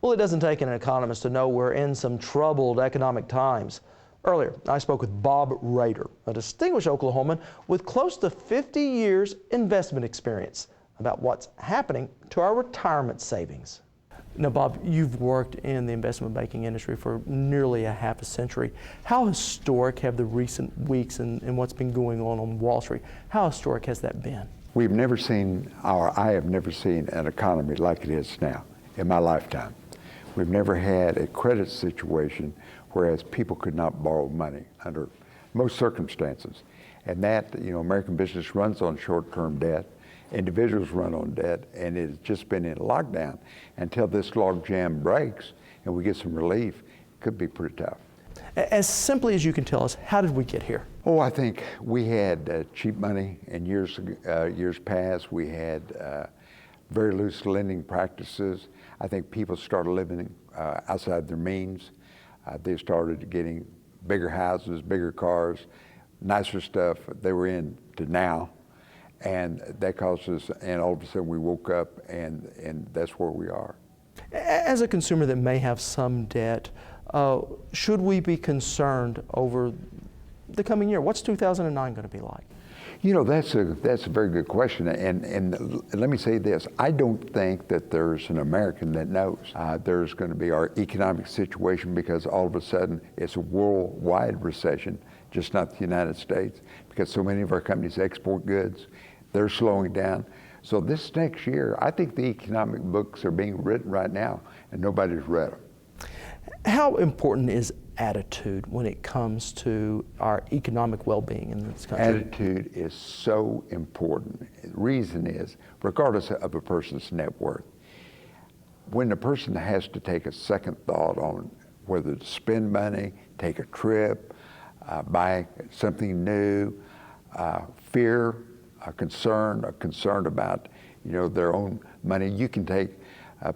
Well, it doesn't take an economist to know we're in some troubled economic times. Earlier, I spoke with Bob Rader, a distinguished Oklahoman with close to 50 years investment experience, about what's happening to our retirement savings. Now, Bob, you've worked in the investment banking industry for nearly a half a century. How historic have the recent weeks and what's been going on Wall Street, how historic has that been? We've never seen, or I have never seen an economy like it is now in my lifetime. We've never had a credit situation whereas people could not borrow money under most circumstances. And that, American business runs on short-term debt. Individuals run on debt, and it's just been in lockdown until this logjam breaks and we get some relief. It could be pretty tough. As simply as you can tell us, how did we get here? Oh, I think we had cheap money in years past. We had very loose lending practices. I think people started living outside their means. They started getting bigger houses, bigger cars, nicer stuff they were into now. And that caused us, and all of a sudden we woke up and that's where we are. As a consumer that may have some debt, should we be concerned over the coming year? What's 2009 going to be like? That's a very good question. And let me say this, I don't think that there's an American that knows. There's going to be our economic situation because all of a sudden it's a worldwide recession, just not the United States, because so many of our companies export goods. They're slowing down. So this next year, I think the economic books are being written right now and nobody's read them. How important is attitude when it comes to our economic well-being in this country? Attitude is so important. The reason is, regardless of a person's net worth, when a person has to take a second thought on whether to spend money, take a trip, buy something new, fear, a concern about their own money. You can take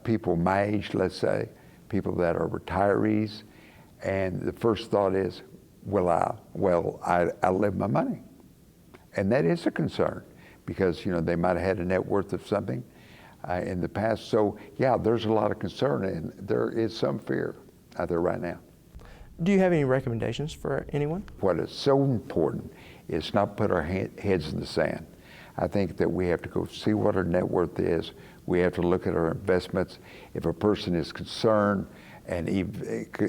people my age, let's say, people that are retirees, and the first thought is, I outlive my money. And that is a concern because, they might have had a net worth of something in the past. So, yeah, there's a lot of concern and there is some fear out there right now. Do you have any recommendations for anyone? What is so important is not put our heads in the sand. I think that we have to go see what our net worth is. We have to look at our investments. If a person is concerned,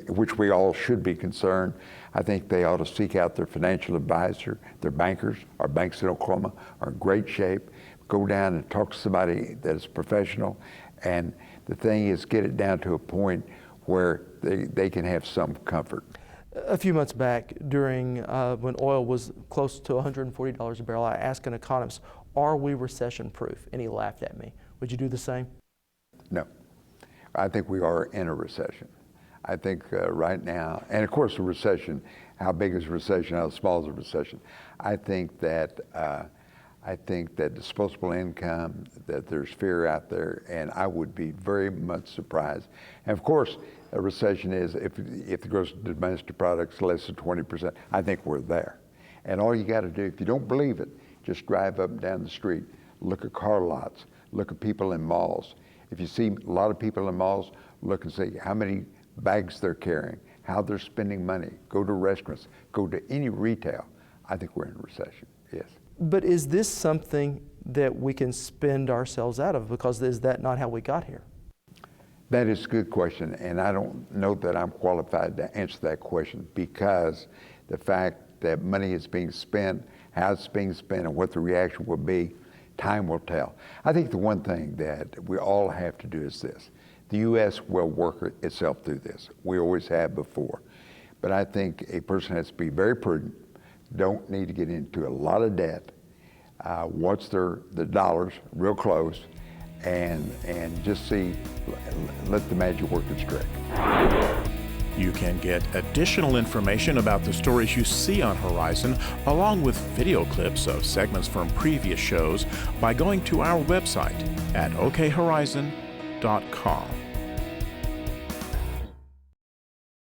which we all should be concerned, I think they ought to seek out their financial advisor, their bankers. Our banks in Oklahoma are in great shape. Go down and talk to somebody that is professional. And the thing is, get it down to a point where they can have some comfort. A few months back, during when oil was close to $140 a barrel, I asked an economist, are we recession-proof? And he laughed at me. Would you do the same? No. I think we are in a recession. I think right now, and of course a recession, how big is a recession, how small is a recession? I think that disposable income, that there's fear out there, and I would be very much surprised. And of course, a recession is if the gross domestic product's less than 20%, I think we're there. And all you got to do, if you don't believe it, just drive up and down the street, look at car lots, look at people in malls. If you see a lot of people in malls, look and see how many bags they're carrying, how they're spending money, go to restaurants, go to any retail. I think we're in a recession, yes. But is this something that we can spend ourselves out of? Because is that not how we got here? That is a good question, and I don't know that I'm qualified to answer that question because the fact that money is being spent, how it's being spent, and what the reaction will be, time will tell. I think the one thing that we all have to do is this. The U.S. will work itself through this. We always have before. But I think a person has to be very prudent, don't need to get into a lot of debt, watch the dollars real close, and just see, let the magic work its trick. You can get additional information about the stories you see on Horizon, along with video clips of segments from previous shows, by going to our website at okhorizon.com.